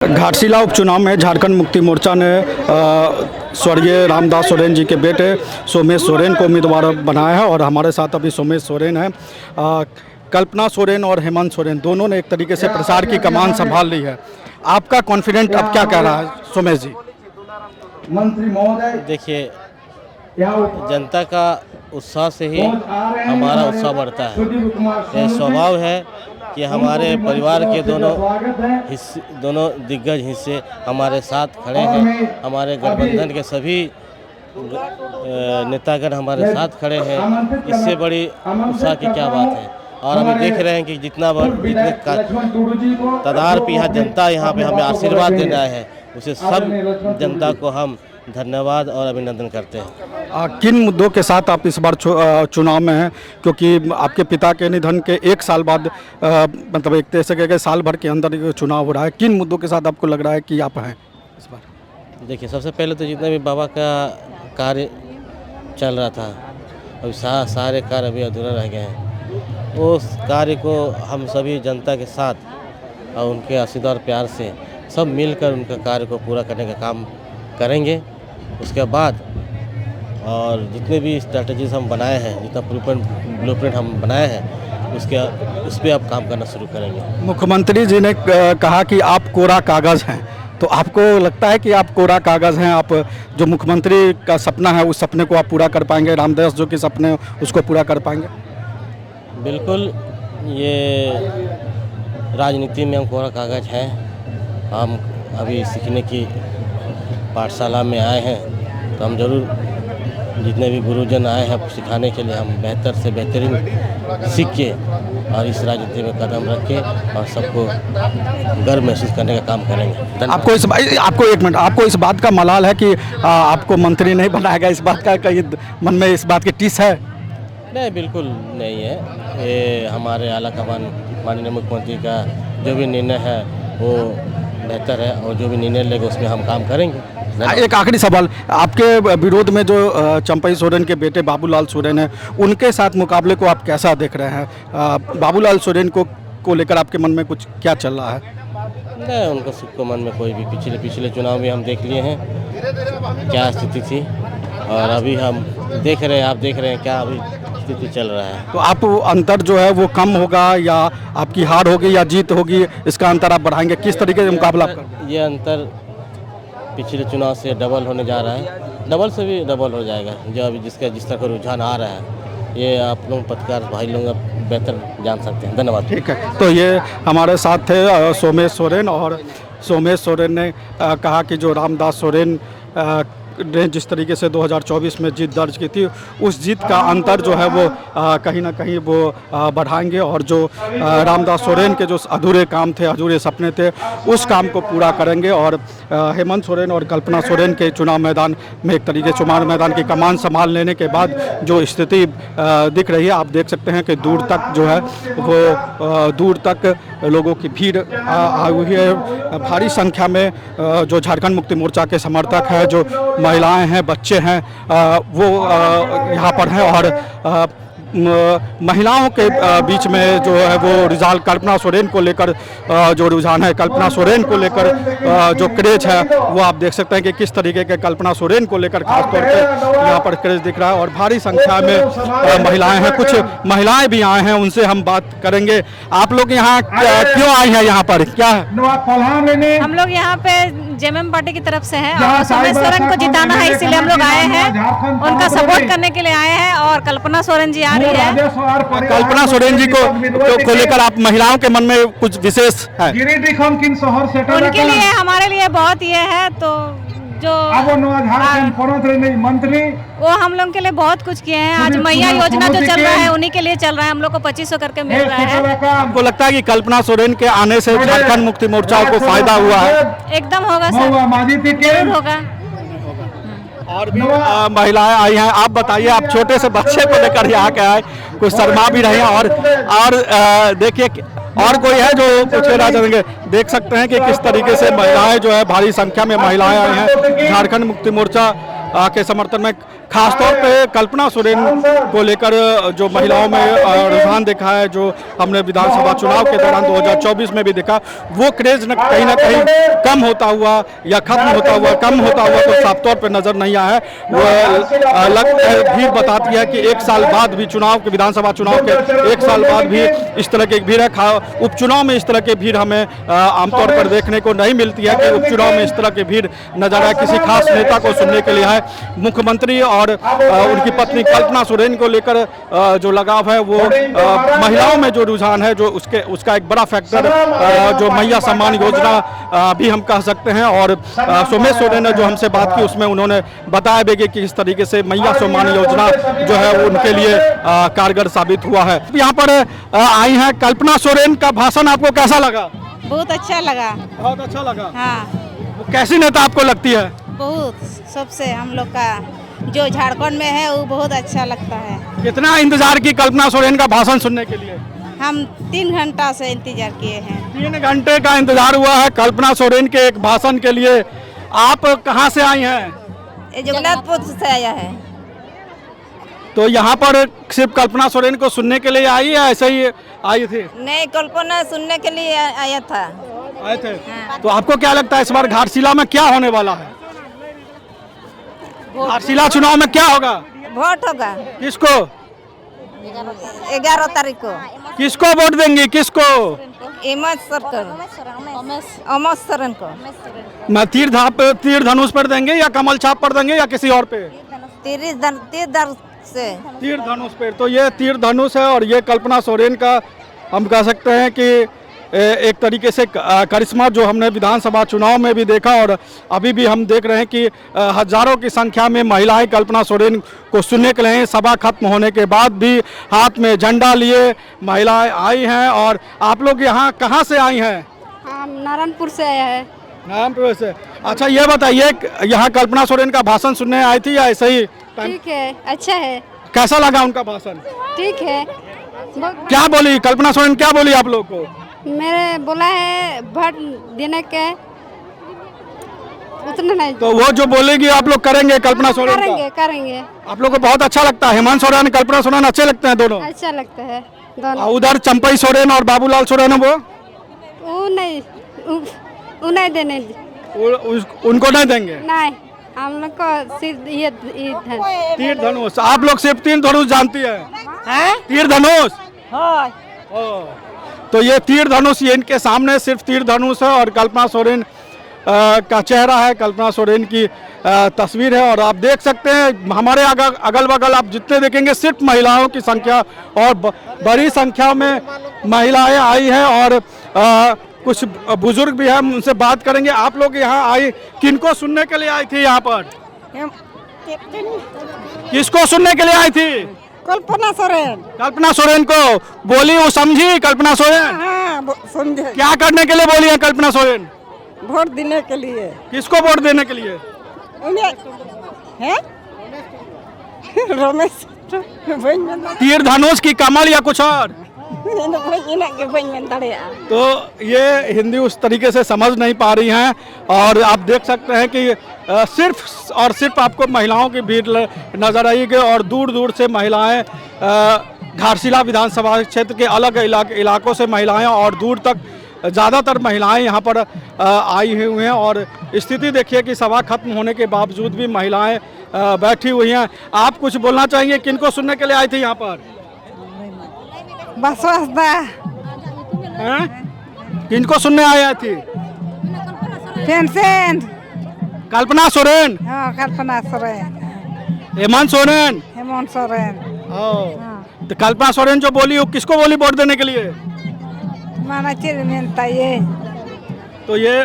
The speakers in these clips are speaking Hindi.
घाटशिला उपचुनाव में झारखंड मुक्ति मोर्चा ने स्वर्गीय रामदास सोरेन जी के बेटे सोमेश सोरेन को उम्मीदवार बनाया है और हमारे साथ अभी सोमेश सोरेन है। कल्पना सोरेन और हेमंत सोरेन दोनों ने एक तरीके से प्रचार की कमान संभाल ली है। आपका कॉन्फिडेंट अब क्या कह रहा है सोमेश जी? मंत्री महोदय, देखिए, जनता का उत्साह से ही हमारा उत्साह बढ़ता है। यह स्वभाव है कि हमारे परिवार के दोनों दिग्गज हिस्से हमारे साथ खड़े हैं। हमारे गठबंधन के सभी नेतागण हमारे साथ खड़े हैं। इससे बड़ी उत्साह की क्या बात है। और हम देख रहे हैं कि जितने तादाद पे यहाँ जनता यहाँ पे हमें आशीर्वाद देने आए हैं, उसे सब जनता को हम धन्यवाद और अभिनंदन करते हैं। किन मुद्दों के साथ आप इस बार चुनाव में हैं? क्योंकि आपके पिता के निधन के एक साल बाद मतलब एक तरह से कह साल भर के अंदर चुनाव हो रहा है। किन मुद्दों के साथ आपको लग रहा है कि आप हैं इस बार? देखिए, सबसे पहले तो जितना भी बाबा का कार्य चल रहा था, अभी सारे कार्य अभी अधूरा रह गए हैं। उस कार्य को हम सभी जनता के साथ और उनके आशीर्वाद और प्यार से सब मिलकर उनका कार्य को पूरा करने का काम करेंगे। उसके बाद और जितने भी स्ट्रैटेजीज हम बनाए हैं, जितना ब्लूप्रिंट हम बनाए हैं, उस पर अब काम करना शुरू करेंगे। मुख्यमंत्री जी ने कहा कि आप कोरा कागज़ हैं, तो आपको लगता है कि आप कोरा कागज़ हैं? आप जो मुख्यमंत्री का सपना है उस सपने को आप पूरा कर पाएंगे? रामदास जो कि सपने उसको पूरा कर पाएंगे? बिल्कुल, ये राजनीति में हम कोरा कागज़ हैं। हम अभी सीखने की पाठशाला में आए हैं, तो हम जरूर जितने भी गुरुजन आए हैं सिखाने के लिए, हम बेहतर से बेहतरीन सीख के और इस राजनीति में कदम रख के और सबको गर्व महसूस करने का काम करेंगे। आपको इस बात का मलाल है कि आपको मंत्री नहीं बनाएगा? इस बात का कहीं मन में इस बात की टीस है? नहीं, बिल्कुल नहीं है। ये हमारे आला कमान माननीय मुख्यमंत्री का जो भी निर्णय है वो बेहतर है और जो भी निर्णय लेगा उसमें हम काम करेंगे। एक आखिरी सवाल, आपके विरोध में जो चंपई सोरेन के बेटे बाबूलाल सोरेन हैं, उनके साथ मुकाबले को आप कैसा देख रहे हैं? बाबूलाल सोरेन को लेकर आपके मन में कुछ क्या चल रहा है? नहीं, उनका सुख को मन में कोई भी पिछले चुनाव में हम देख लिए हैं क्या स्थिति थी, और अभी हम देख रहे हैं, आप देख रहे हैं क्या अभी स्थिति चल रहा है। तो आप अंतर जो है वो कम होगा या आपकी हार होगी या जीत होगी, इसका अंतर आप बढ़ाएंगे? किस तरीके से मुकाबला ये अंतर पिछले चुनाव से डबल होने जा रहा है, डबल से भी डबल हो जाएगा। जो अभी जिस तरह का रुझान आ रहा है, ये आप लोग पत्रकार भाई लोग बेहतर जान सकते हैं। धन्यवाद। ठीक है, तो ये हमारे साथ थे सोमेश सोरेन, और सोमेश सोरेन ने कहा कि जो रामदास सोरेन ने जिस तरीके से 2024 में जीत दर्ज की थी, उस जीत का अंतर जो है वो कहीं ना कहीं वो बढ़ाएंगे, और जो रामदास सोरेन के जो अधूरे काम थे, अधूरे सपने थे, उस काम को पूरा करेंगे। और हेमंत सोरेन और कल्पना सोरेन के चुनाव मैदान में एक तरीके चुनाव मैदान की कमान संभाल लेने के बाद जो स्थिति दिख रही है, आप देख सकते हैं कि दूर तक जो है वो दूर तक लोगों की भीड़ आई हुई है। भारी संख्या में जो झारखंड मुक्ति मोर्चा के समर्थक हैं, जो महिलाएं हैं, बच्चे हैं, वो यहाँ पर हैं। और महिलाओं के बीच में जो है वो रुझान कल्पना सोरेन को लेकर जो रुझान है, कल्पना सोरेन को लेकर जो क्रेज है, वो आप देख सकते हैं कि किस तरीके के कल्पना सोरेन को लेकर खासतौर पे यहाँ पर क्रेज दिख रहा है। और भारी संख्या में महिलाएं हैं, कुछ महिलाएं भी आए हैं, उनसे हम बात करेंगे। आप लोग यहाँ क्यों आए हैं? यहाँ पर क्या है? हम लोग यहाँ पे जेएमएम पार्टी की तरफ से हैं और सोमेश सोरेन को जिताना है, इसीलिए हम लोग आए हैं, उनका सपोर्ट करने के लिए आए हैं। और कल्पना सोरेन जी आ रही है। कल्पना सोरेन जी को लेकर आप महिलाओं के मन में कुछ विशेष है? उनके लिए, हमारे लिए बहुत ये है, तो जो मंत्री वो हम लोग के लिए बहुत कुछ किए हैं। आज मैया योजना जो चल रहा है उन्हीं के लिए चल रहा है, हम लोग को 2500 करके मिल रहा है। आपको लगता है कि कल्पना सोरेन के आने से झारखंड मुक्ति मोर्चा को फायदा हुआ है? एकदम होगा सर, जरूर होगा। और भी महिलाएं आई हैं, आप बताइए, आप छोटे से बच्चे को लेकर यहाँ के आए, कुछ शर्मा भी रहे हैं, और देखिए और कोई है जो कुछ कहना चाहेंगे? देख सकते हैं कि किस तरीके से महिलाएं जो है, भारी संख्या में महिलाएं आई हैं झारखंड मुक्ति मोर्चा के समर्थन में। खासतौर पे कल्पना सोरेन को लेकर जो महिलाओं में रुझान देखा है, जो हमने विधानसभा चुनाव के दौरान 2024 में भी देखा, वो क्रेज कहीं ना कहीं कम होता हुआ या खत्म होता हुआ, कम होता हुआ तो साफ तौर पर नजर नहीं आया है। वो भीड़ बताती है कि एक साल बाद भी चुनाव के, विधानसभा चुनाव के एक साल बाद भी इस तरह की भीड़ है। उपचुनाव में इस तरह की भीड़ हमें आमतौर पर देखने को नहीं मिलती है कि उपचुनाव में इस तरह की भीड़ नजर आए। किसी खास नेता को सुनने के लिए है। मुख्यमंत्री और उनकी पत्नी कल्पना सोरेन को लेकर जो लगाव है, वो महिलाओं में जो रुझान है, जो उसका एक बड़ा फैक्टर जो मैया सम्मान योजना भी हम कह सकते हैं। और सोमेश सोरेन ने जो हमसे बात की, उसमें उन्होंने बताया भी कि किस तरीके से मैया सम्मान योजना जो है वो उनके लिए कारगर साबित हुआ है। यहाँ पर आई हैं कल्पना सोरेन का भाषण आपको कैसा लगा? बहुत अच्छा लगा। बहुत अच्छा लगा। हाँ, कैसी नेता आपको लगती है? बहुत सबसे हम लोग का जो झारखंड में है वो बहुत अच्छा लगता है। कितना इंतजार की कल्पना सोरेन का भाषण सुनने के लिए? हम 3 घंटा से इंतजार किए हैं। 3 घंटे का इंतजार हुआ है कल्पना सोरेन के एक भाषण के लिए। आप कहाँ से आई हैं? जगन्नाथपुर से आया है। तो यहाँ पर सिर्फ कल्पना सोरेन को सुनने के लिए आई या ऐसे ही आई थी? नहीं, कल्पना सुनने के लिए आया था। आए थे। तो आपको क्या लगता है इस बार घाटशिला में क्या होने वाला है? घाटशिला चुनाव में क्या होगा? वोट होगा किसको? 11 तारीख को। किसको वोट देंगे? किसको? अमोद सोरेन को। मैं तीर धनुष पर देंगे या कमल छाप पर देंगे या किसी और पे? तीर से तीर धनुष पे। तो ये तीर धनुष है और ये कल्पना सोरेन का हम कह सकते हैं कि एक तरीके से करिश्मा जो हमने विधानसभा चुनाव में भी देखा और अभी भी हम देख रहे हैं कि हजारों की संख्या में महिलाएं कल्पना सोरेन को सुनने के लिए सभा खत्म होने के बाद भी हाथ में झंडा लिए महिलाएं आई हैं। और आप लोग यहाँ कहाँ से आई हैं? हम नारायणपुर से आया है। नारायणपुर से। अच्छा, ये बताइए यहाँ कल्पना सोरेन का भाषण सुनने आई थी या ऐसे ही? ठीक है, अच्छा है। कैसा लगा उनका भाषण? ठीक है। क्या बोली कल्पना सोरेन, क्या बोली आप लोग को? मेरे बोला है वोट देने के, उतना नहीं। तो वो जो बोलेगी आप लोग करेंगे कल्पना सोरेन का? करेंगे करेंगे। आप लोग को बहुत अच्छा लगता है? हेमंत सोरेन, कल्पना सोरेन अच्छे लगते हैं दोनों? अच्छा लगता है दोनों। उधर चंपई सोरेन और बाबूलाल सोरेन है वो नहीं देने। उनको नहीं देंगे? नहीं, हम लोग को सिर्फ ये तीर धनुष। आप लोग सिर्फ तीर धनुष जानती है? तीर धनुष। तो ये तीर धनुष, ये इनके सामने सिर्फ तीर धनुष है और कल्पना सोरेन का चेहरा है, कल्पना सोरेन की तस्वीर है। और आप देख सकते हैं हमारे अगल बगल आप जितने देखेंगे सिर्फ महिलाओं की संख्या और बड़ी संख्या में महिलाएं आई हैं और कुछ बुजुर्ग भी हैं, उनसे बात करेंगे। आप लोग यहाँ आई किनको सुनने के लिए आई थी? यहाँ पर किसको सुनने के लिए आई थी? कल्पना सोरेन। कल्पना सोरेन को बोली, वो समझी कल्पना सोरेन? हाँ, समझे। क्या करने के लिए बोली है कल्पना सोरेन? वोट देने के लिए। किसको वोट देने के लिए? रमेश। तीर धनुष की कमल या कुछ और? तो ये हिंदी उस तरीके से समझ नहीं पा रही हैं और आप देख सकते हैं कि सिर्फ और सिर्फ आपको महिलाओं की भीड़ नजर आएगी और दूर दूर से महिलाएं घाटशिला विधानसभा क्षेत्र के अलग इलाकों से महिलाएं और दूर तक ज़्यादातर महिलाएं यहाँ पर आई हुई हैं। और स्थिति देखिए कि सभा खत्म होने के बावजूद भी महिलाएं बैठी हुई हैं। आप कुछ बोलना चाहेंगे? किनको सुनने के लिए आई थी यहाँ पर? बस किनको सुनने आई थी? कल्पना सोरेन। हाँ, कल्पना सोरेन। हेमंत सोरेन। हेमंत सोरेन। तो कल्पना सोरेन जो बोली वो किसको बोली वोट देने के लिए? माना चिरमिनता ये। तो ये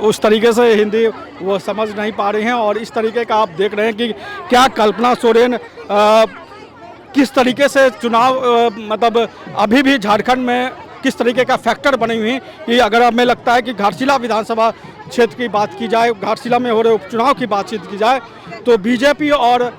उस तरीके से हिंदी वो समझ नहीं पा रहे हैं। और इस तरीके का आप देख रहे हैं कि क्या कल्पना सोरेन किस तरीके से चुनाव मतलब अभी भी झारखंड में किस तरीके का फैक्टर बनी हुई कि अगर हमें लगता है कि घाटशिला विधानसभा क्षेत्र की बात की जाए, घाटशिला में हो रहे उपचुनाव की बातचीत की जाए, तो बीजेपी और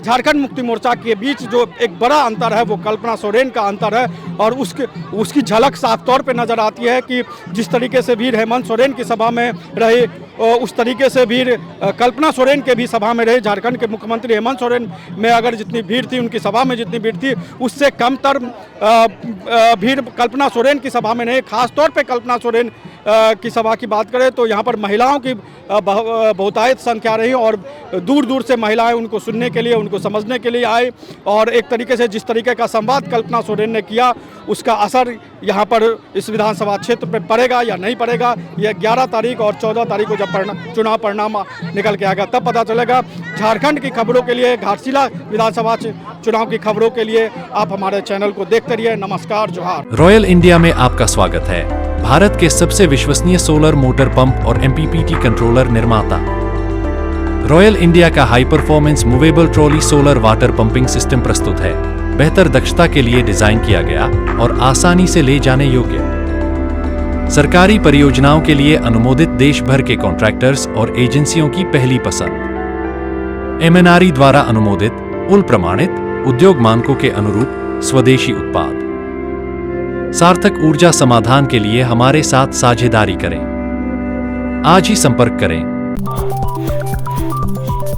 झारखंड मुक्ति मोर्चा के बीच जो एक बड़ा अंतर है वो कल्पना सोरेन का अंतर है। और उसकी झलक साफ तौर पे नज़र आती है कि जिस तरीके से भी हेमंत सोरेन की सभा में रहे उस तरीके से भीड़ कल्पना सोरेन के भी सभा में रही। झारखंड के मुख्यमंत्री हेमंत सोरेन में अगर जितनी भीड़ थी, उनकी सभा में जितनी भीड़ थी, उससे कमतर भीड़ कल्पना सोरेन की सभा में नहीं। खासतौर पे कल्पना सोरेन की सभा की बात करें तो यहाँ पर महिलाओं की बहुतायत संख्या रही और दूर दूर से महिलाएं उनको सुनने के लिए, उनको समझने के लिए आए और एक तरीके से जिस तरीके का संवाद कल्पना सोरेन ने किया, उसका असर यहाँ पर इस विधानसभा क्षेत्र पर पड़ेगा या नहीं पड़ेगा, यह 11 तारीख और 14 तारीख को जब चुनाव परिणाम निकल के आएगा तब पता चलेगा। झारखंड की खबरों के लिए, घाटशिला विधानसभा चुनाव की खबरों के लिए आप हमारे चैनल को देखते रहिए। नमस्कार, जोहार। रॉयल इंडिया में आपका स्वागत है। भारत के सबसे विश्वसनीय सोलर मोटर पंप और MPPT कंट्रोलर निर्माता। रॉयल इंडिया का high performance movable trolley solar water pumping system प्रस्तुत है। बेहतर दक्षता के लिए डिजाइन किया गया और आसानी से ले जाने योग्य। सरकारी परियोजनाओं के लिए अनुमोदित देश भर के कॉन्ट्रैक्टर्स और एजेंसियों की पहली पसंद। MNRE द्वारा अनुमोदित, उल प्रमाणित, उद्योग मानकों के अनुरूप स्वदेशी उत्पाद। सार्थक ऊर्जा समाधान के लिए हमारे साथ साझेदारी करें। आज ही संपर्क करें।